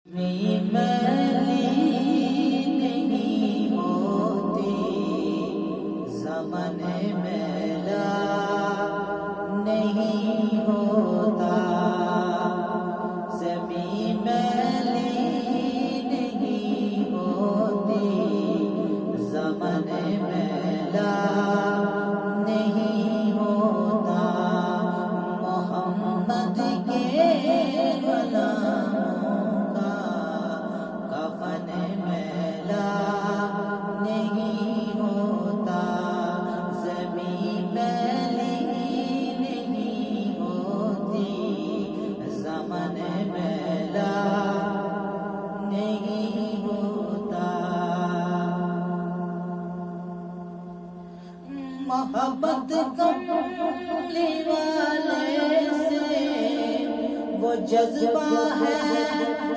میلی نہیں ہوتی زمن میلا نہیں ہوتا زمین میلی نہیں ہوتی زمن میلا نہیں ہوتا محمد کے غلاموں کا کفن میلا نہیں ہوتا زمین میلی نہیں ہوتی زمن میلا نہیں ہوتا محبت کملی والے سے وہ جذبہ ہے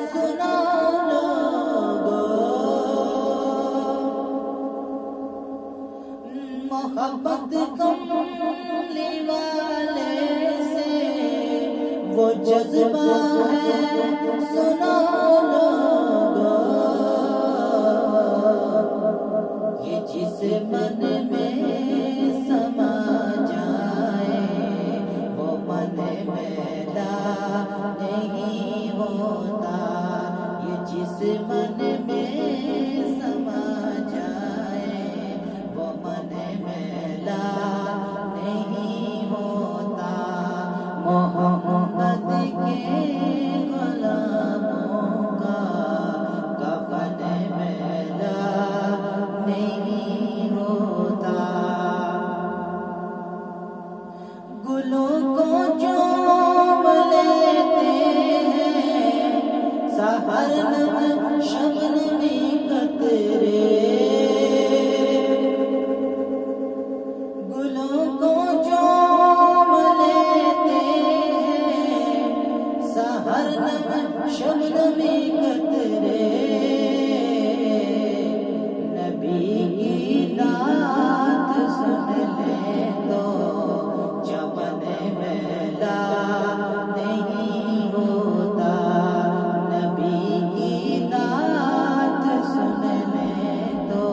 سنا لوگو محبت کملی والے سے وہ جذبہ ہے سنا لوگو یہ جس من میں سما جائے وہ من میلا نہیں ہوتا یہ جس من میں سما جائے وہ من میلا نہیں ہوتا محمد کے غلاموں کا کفن میلا نہیں ہوتا گلوں کو چوم لیتے ہیں سحر نم شبنمی قطرے گلوں کو چوم لیتے ہیں سحر نم شبنمی قطرے نبی کی نعت سن لیں تو چمن میلا نہیں ہوتا نبی کی نعت سن لیں تو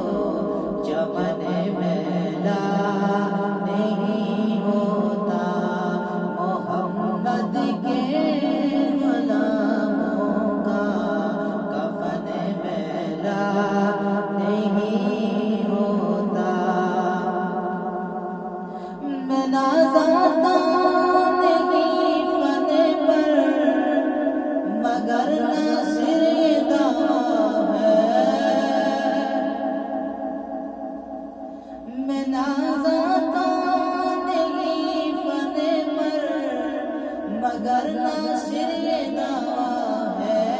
چمن میلا نہیں ہوتا محمد کے غلاموں کا کفن میلا نہیں ہوتا میں نازاتا نہیں فن پر مگر ناصر دعا ہے میں نازاتا نہیں فن پر مگر ناصر دعا ہے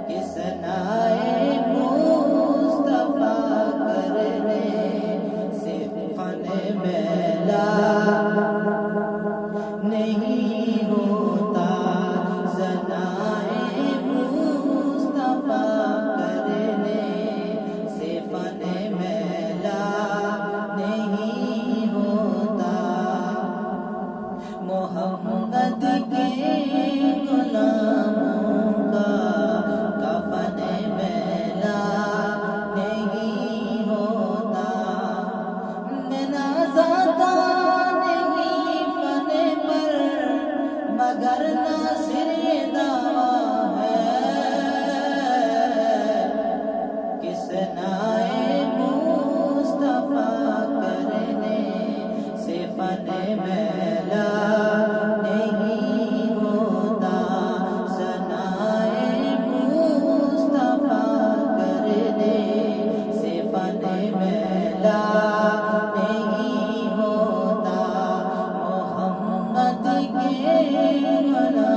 کس نائے مصطفیٰ کرنے سے فن میلا نہیں ہوتا ثنائے مصطفیٰ کرنے سے فن میلا نہیں ہوتا محمد کے غلاموں کا کفن میلا نہیں ہوتا میں نازاتا نہیں فن پر مگر ناصر دعا ہے کس نائے مصطفیٰ کرنے سے فن میلا نہیں ہوتا ثنائے مصطفیٰ کرنے سے فن میلا نہیں ہوتا محمد کے غلام